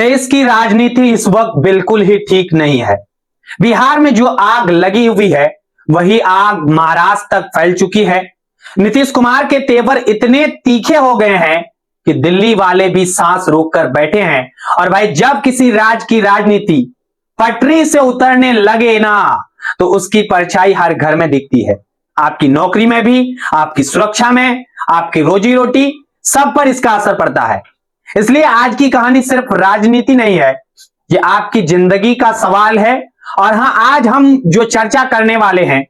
देश की राजनीति इस वक्त बिल्कुल ही ठीक नहीं है। बिहार में जो आग लगी हुई है वही आग महाराष्ट्र तक फैल चुकी है। नीतीश कुमार के तेवर इतने तीखे हो गए हैं कि दिल्ली वाले भी सांस रोककर बैठे हैं। और भाई जब किसी राज्य की राजनीति पटरी से उतरने लगे ना तो उसकी परछाई हर घर में दिखती है। आपकी नौकरी में भी, आपकी सुरक्षा में, आपकी रोजी रोटी, सब पर इसका असर पड़ता है। इसलिए आज की कहानी सिर्फ राजनीति नहीं है, ये आपकी जिंदगी का सवाल है। और हाँ, आज हम जो चर्चा करने वाले हैं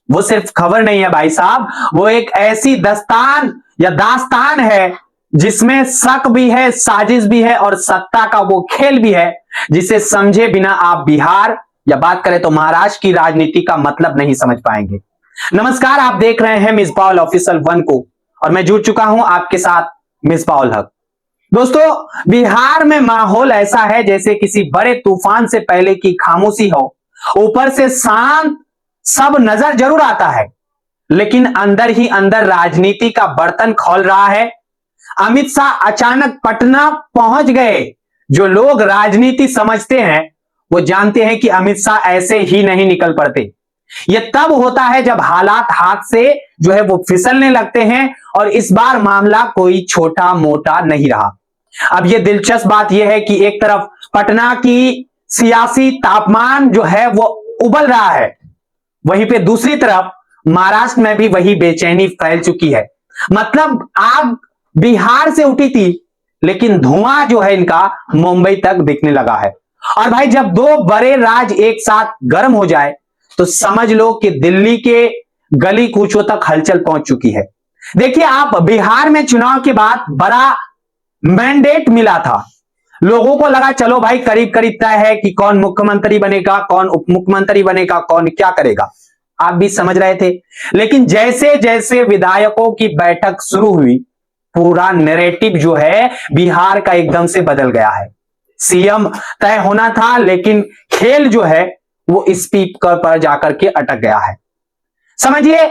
वो सिर्फ खबर नहीं है भाई साहब, वो एक ऐसी दस्तान या दास्तान है जिसमें शक भी है, साजिश भी है और सत्ता का वो खेल भी है जिसे समझे बिना आप बिहार या बात करें तो महाराष्ट्र की राजनीति का मतलब नहीं समझ पाएंगे। नमस्कार, आप देख रहे हैं मिसबाउल ऑफिशियल 1 को और मैं जुड़ चुका हूं आपके साथ मिसबाउल हक। दोस्तों, बिहार में माहौल ऐसा है जैसे किसी बड़े तूफान से पहले की खामोशी हो। ऊपर से शांत सब नजर जरूर आता है, लेकिन अंदर ही अंदर राजनीति का बर्तन खौल रहा है। अमित शाह अचानक पटना पहुंच गए। जो लोग राजनीति समझते हैं वो जानते हैं कि अमित शाह ऐसे ही नहीं निकल पड़ते। यह तब होता है जब हालात हाथ से जो है वो फिसलने लगते हैं, और इस बार मामला कोई छोटा मोटा नहीं रहा। अब यह दिलचस्प बात यह है कि एक तरफ पटना की सियासी तापमान जो है वो उबल रहा है, वहीं पे दूसरी तरफ महाराष्ट्र में भी वही बेचैनी फैल चुकी है। मतलब आग बिहार से उठी थी, लेकिन धुआं जो है इनका मुंबई तक दिखने लगा है। और भाई जब दो बड़े राज्य एक साथ गर्म हो जाए तो समझ लो कि दिल्ली के गली कूचों तक हलचल पहुंच चुकी है। देखिए, आप बिहार में चुनाव के बाद बड़ा मैंडेट मिला था। लोगों को लगा चलो भाई करीब करीब तय है कि कौन मुख्यमंत्री बनेगा, कौन उप मुख्यमंत्री बनेगा, कौन क्या करेगा। आप भी समझ रहे थे। लेकिन जैसे जैसे विधायकों की बैठक शुरू हुई, पूरा नैरेटिव जो है बिहार का एकदम से बदल गया है। सीएम तय होना था, लेकिन खेल जो है वो स्पीकर पर जाकर के अटक गया है। समझिए,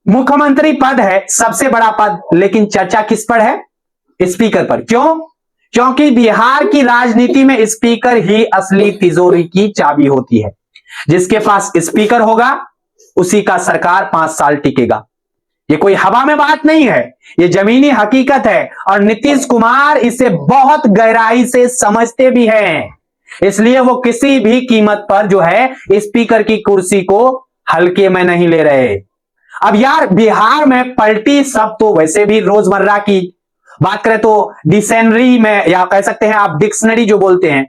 मुख्यमंत्री पद है सबसे बड़ा पद, लेकिन चर्चा किस पर है? स्पीकर पर। क्यों? क्योंकि बिहार की राजनीति में स्पीकर ही असली तिजोरी की चाबी होती है। जिसके पास स्पीकर होगा उसी का सरकार 5 साल टिकेगा। ये कोई हवा में बात नहीं है, ये जमीनी हकीकत है। और नीतीश कुमार इसे बहुत गहराई से समझते भी हैं, इसलिए वो किसी भी कीमत पर जो है स्पीकर की कुर्सी को हल्के में नहीं ले रहे। अब यार, बिहार में पलटी सब तो वैसे भी रोजमर्रा की बात करें तो डिक्शनरी में, या कह सकते हैं आप डिक्शनरी जो बोलते हैं,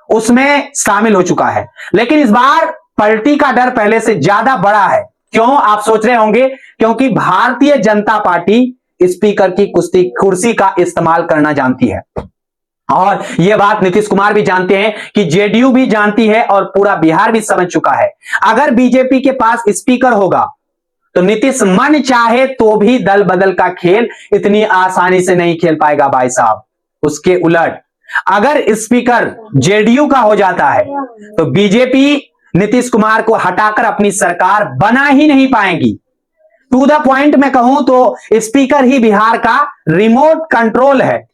उसमें शामिल हो चुका है। लेकिन इस बार पलटी का डर पहले से ज्यादा बड़ा है। क्यों, आप सोच रहे होंगे? क्योंकि भारतीय जनता पार्टी स्पीकर की कुर्सी का इस्तेमाल करना जानती है। और यह बात नीतीश कुमार भी जानते हैं कि जेडीयू भी जानती है और पूरा बिहार भी समझ चुका है। अगर बीजेपी के पास स्पीकर होगा तो नीतीश मन चाहे तो भी दल बदल का खेल इतनी आसानी से नहीं खेल पाएगा भाई साहब। उसके उलट अगर स्पीकर जेडीयू का हो जाता है तो बीजेपी नीतीश कुमार को हटाकर अपनी सरकार बना ही नहीं पाएगी। टू द पॉइंट में कहूं तो स्पीकर ही बिहार का रिमोट कंट्रोल है।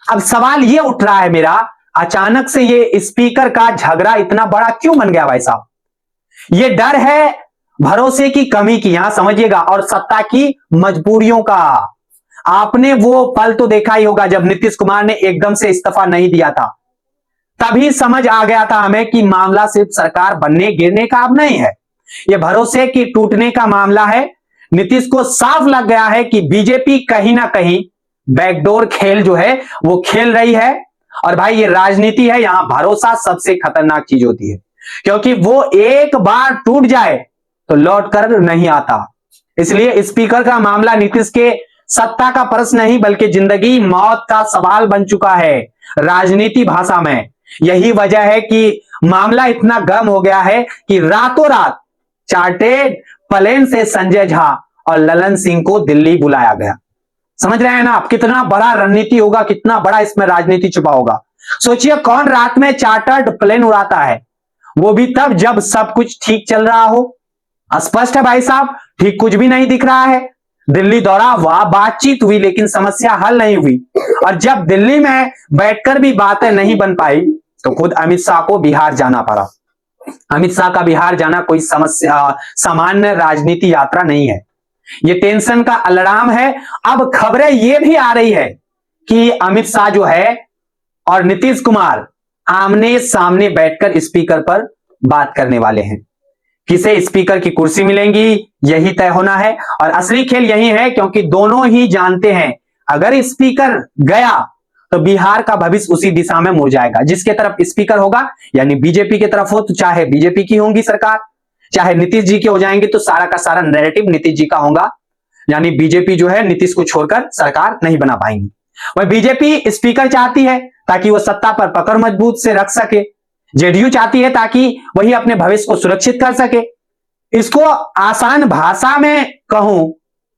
अब सवाल यह उठ रहा है मेरा, अचानक से ये स्पीकर का झगड़ा इतना बड़ा क्यों बन गया भाई साहब? ये डर है भरोसे की कमी की, यहां समझिएगा, और सत्ता की मजबूरियों का। आपने वो पल तो देखा ही होगा जब नीतीश कुमार ने एकदम से इस्तीफा नहीं दिया था। तभी समझ आ गया था हमें कि मामला सिर्फ सरकार बनने गिरने का अब नहीं है, यह भरोसे की टूटने का मामला है। नीतीश को साफ लग गया है कि बीजेपी कहीं ना कहीं बैकडोर खेल जो है वो खेल रही है। और भाई ये राजनीति है, यहां भरोसा सबसे खतरनाक चीज होती है, क्योंकि वो एक बार टूट जाए तो लौट कर नहीं आता। इसलिए स्पीकर का मामला नीतीश के सत्ता का प्रश्न नहीं बल्कि जिंदगी मौत का सवाल बन चुका है राजनीति भाषा में। यही वजह है कि मामला इतना गर्म हो गया है कि रातों रात चार्टेड प्लेन से संजय झा और ललन सिंह को दिल्ली बुलाया गया। समझ रहे हैं ना आप? कितना बड़ा रणनीति होगा, कितना बड़ा इसमें राजनीति छुपा होगा। सोचिए, कौन रात में चार्टर्ड प्लेन उड़ाता है, वो भी तब जब सब कुछ ठीक चल रहा हो। स्पष्ट है भाई साहब, ठीक कुछ भी नहीं दिख रहा है। दिल्ली दौरा हुआ, बातचीत हुई, लेकिन समस्या हल नहीं हुई। और जब दिल्ली में बैठकर भी बातें नहीं बन पाई तो खुद अमित शाह को बिहार जाना पड़ा। अमित शाह का बिहार जाना कोई समस्या सामान्य राजनीति यात्रा नहीं है, ये टेंशन का अलार्म है। अब खबरें ये भी आ रही है कि अमित शाह जो है और नीतीश कुमार आमने सामने बैठकर स्पीकर पर बात करने वाले हैं। किसे स्पीकर की कुर्सी मिलेंगी यही तय होना है, और असली खेल यही है, क्योंकि दोनों ही जानते हैं अगर स्पीकर गया तो बिहार का भविष्य उसी दिशा में मुड़ जाएगा। जिसके तरफ स्पीकर होगा, यानी बीजेपी की तरफ हो, तो चाहे बीजेपी की होंगी सरकार, चाहे नीतीश जी के हो जाएंगे तो सारा का सारा नैरेटिव नीतीश जी का होगा, यानी बीजेपी जो है नीतीश को छोड़कर सरकार नहीं बना पाएंगी। वह बीजेपी स्पीकर चाहती है ताकि वह सत्ता पर पकड़ मजबूत से रख सके, जेडीयू चाहती है ताकि वही अपने भविष्य को सुरक्षित कर सके। इसको आसान भाषा में कहूं,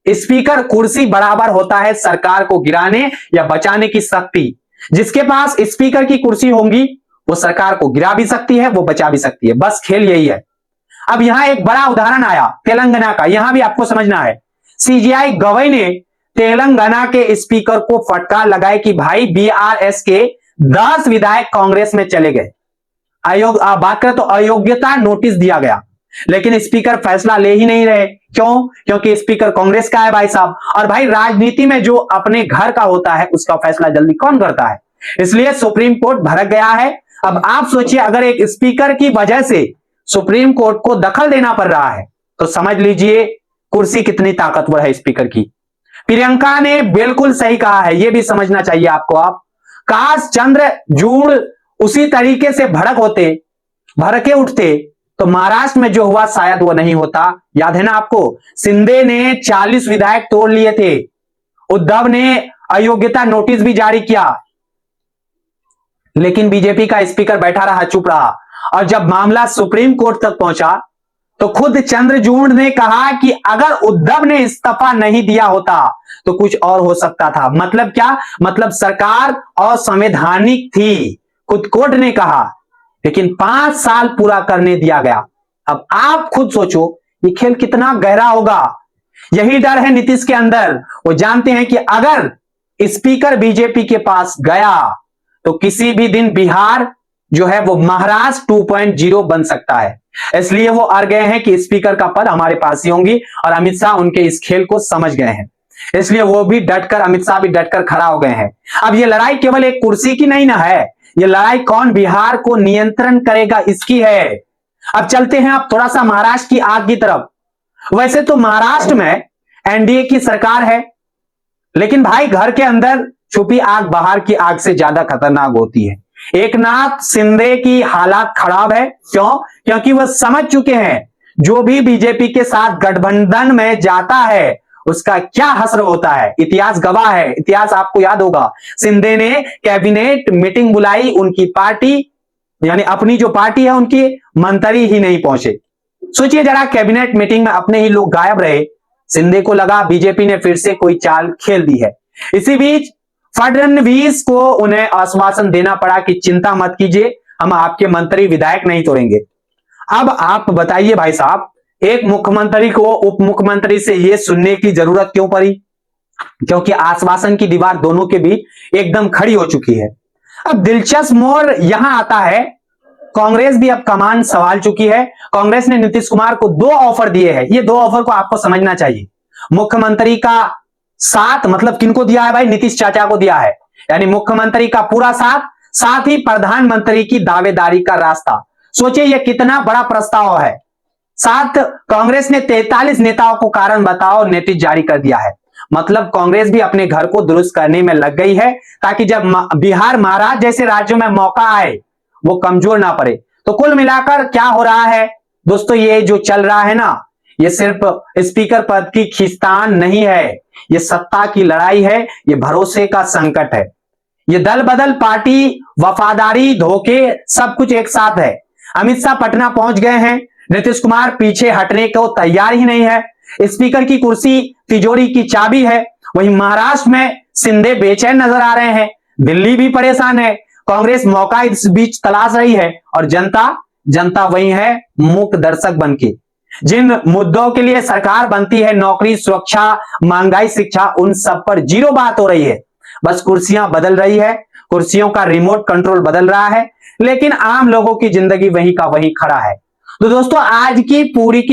स्पीकर कुर्सी बराबर होता है सरकार को गिराने या बचाने की शक्ति। जिसके पास स्पीकर की कुर्सी होगी वो सरकार को गिरा भी सकती है, वो बचा भी सकती है, बस खेल यही है। अब यहां एक बड़ा उदाहरण आया तेलंगाना का, यहां भी आपको समझना है। सीजीआई गवई ने तेलंगाना के स्पीकर को फटकार लगाई कि भाई बीआरएस के 10 विधायक कांग्रेस में चले गए, बात करें तो अयोग्यता नोटिस दिया गया, लेकिन स्पीकर फैसला ले ही नहीं रहे। क्यों? क्योंकि स्पीकर कांग्रेस का है भाई साहब, और भाई राजनीति में जो अपने घर का होता है उसका फैसला जल्दी कौन करता है, इसलिए सुप्रीम कोर्ट भड़क गया है। अब आप सोचिए अगर एक स्पीकर की वजह से सुप्रीम कोर्ट को दखल देना पड़ रहा है तो समझ लीजिए कुर्सी कितनी ताकतवर है स्पीकर की। प्रियंका ने बिल्कुल सही कहा है, यह भी समझना चाहिए आपको। आप काश चंद्रचूड़ उसी तरीके से भड़के उठते तो महाराष्ट्र में जो हुआ शायद वो नहीं होता। याद है ना आपको, शिंदे ने 40 विधायक तोड़ लिए थे, उद्धव ने अयोग्यता नोटिस भी जारी किया, लेकिन बीजेपी का स्पीकर बैठा रहा, चुप रहा। और जब मामला सुप्रीम कोर्ट तक पहुंचा तो खुद चंद्रचूड़ ने कहा कि अगर उद्धव ने इस्तीफा नहीं दिया होता तो कुछ और हो सकता था। मतलब क्या? मतलब सरकार असंवैधानिक थी, खुद कोर्ट ने कहा, लेकिन 5 साल पूरा करने दिया गया। अब आप खुद सोचो ये खेल कितना गहरा होगा। यही डर है नीतीश के अंदर, वो जानते हैं कि अगर स्पीकर बीजेपी के पास गया तो किसी भी दिन बिहार जो है वो महाराष्ट्र 2.0 बन सकता है। इसलिए वो अड़ गए हैं कि स्पीकर का पद हमारे पास ही होंगी, और अमित शाह उनके इस खेल को समझ गए हैं, इसलिए वो भी डटकर, अमित शाह भी डटकर खड़ा हो गए हैं। अब ये लड़ाई केवल एक कुर्सी की नहीं ना है, ये लड़ाई कौन बिहार को नियंत्रण करेगा इसकी है। अब चलते हैं अब थोड़ा सा महाराष्ट्र की आग की तरफ। वैसे तो महाराष्ट्र में एनडीए की सरकार है, लेकिन भाई घर के अंदर छुपी आग बाहर की आग से ज्यादा खतरनाक होती है। एकनाथ शिंदे की हालात खराब है। क्यों? क्योंकि वह समझ चुके हैं जो भी बीजेपी के साथ गठबंधन में जाता है उसका क्या हश्र होता है। इतिहास गवाह है, इतिहास आपको याद होगा, शिंदे ने कैबिनेट मीटिंग बुलाई, उनकी पार्टी यानी अपनी जो पार्टी है उनकी मंत्री ही नहीं पहुंचे। सोचिए जरा, कैबिनेट मीटिंग में अपने ही लोग गायब रहे। शिंदे को लगा बीजेपी ने फिर से कोई चाल खेल दी है। इसी बीच फडणवीस को उन्हें आश्वासन देना पड़ा कि चिंता मत कीजिए, हम आपके मंत्री विधायक नहीं तोड़ेंगे। अब आप बताइए भाई साहब, एक मुख्यमंत्री को उप मुख्यमंत्री से यह सुनने की जरूरत क्यों पड़ी? क्योंकि आश्वासन की दीवार दोनों के बीच एकदम खड़ी हो चुकी है। अब दिलचस्प मोड़ यहां आता है, कांग्रेस भी अब कमान संभाल चुकी है। कांग्रेस ने नीतीश कुमार को 2 ऑफर दिए हैं। ये 2 ऑफर को आपको समझना चाहिए। मुख्यमंत्री का साथ मतलब किनको दिया है भाई? नीतीश चाचा को दिया है, यानी मुख्यमंत्री का पूरा साथ ही प्रधानमंत्री की दावेदारी का रास्ता। सोचिए यह कितना बड़ा प्रस्ताव है। साथ कांग्रेस ने 43 नेताओं को कारण बताओ नोटिस जारी कर दिया है। मतलब कांग्रेस भी अपने घर को दुरुस्त करने में लग गई है, ताकि जब बिहार महाराष्ट्र जैसे राज्यों में मौका आए वो कमजोर ना पड़े। तो कुल मिलाकर क्या हो रहा है दोस्तों, ये जो चल रहा है ना, ये सिर्फ स्पीकर पद की खींचतान नहीं है, ये सत्ता की लड़ाई है, ये भरोसे का संकट है। ये दल बदल, पार्टी वफादारी, धोखे, सब कुछ एक साथ है। अमित शाह पटना पहुंच गए हैं, नीतीश कुमार पीछे हटने को तैयार ही नहीं है। स्पीकर की कुर्सी तिजोरी की चाबी है। वहीं महाराष्ट्र में शिंदे बेचैन नजर आ रहे हैं, दिल्ली भी परेशान है, कांग्रेस मौका इस बीच तलाश रही है, और जनता वही है मूक दर्शक बनके। जिन मुद्दों के लिए सरकार बनती है, नौकरी, सुरक्षा, महंगाई, शिक्षा, उन सब पर 0 बात हो रही है। बस कुर्सियां बदल रही है, कुर्सियों का रिमोट कंट्रोल बदल रहा है। लेकिन आम लोगों की जिंदगी वहीं का वहीं खड़ा है। तो दोस्तों, आज की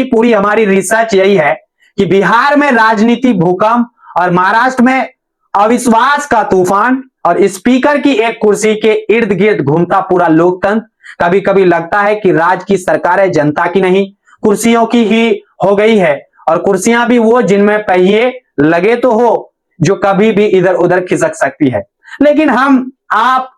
पूरी हमारी रिसर्च यही है कि बिहार में राजनीति भूकंप और महाराष्ट्र में अविश्वास का तूफान और स्पीकर की एक कुर्सी के इर्द गिर्द घूमता पूरा लोकतंत्र। कभी कभी लगता है कि राज की सरकारें जनता की नहीं, कुर्सियों की ही हो गई है, और कुर्सियां भी वो जिनमें पहिए लगे तो हो, जो कभी भी इधर उधर खिसक सकती है। लेकिन हम, आप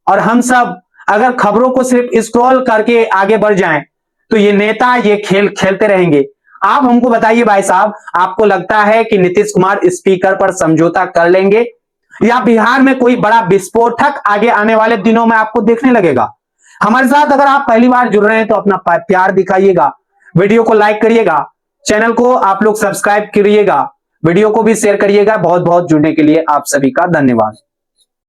और हम सब अगर खबरों को सिर्फ स्क्रॉल करके आगे बढ़ जाएं, तो ये नेता ये खेल खेलते रहेंगे। आप हमको बताइए भाई साहब, आपको लगता है कि नीतीश कुमार स्पीकर पर समझौता कर लेंगे, या बिहार में कोई बड़ा विस्फोटक आगे आने वाले दिनों में आपको देखने लगेगा? हमारे साथ अगर आप पहली बार जुड़ रहे हैं तो अपना प्यार दिखाइएगा, वीडियो को लाइक करिएगा, चैनल को आप लोग सब्सक्राइब करिएगा, वीडियो को भी शेयर करिएगा। बहुत बहुत जुड़ने के लिए आप सभी का धन्यवाद।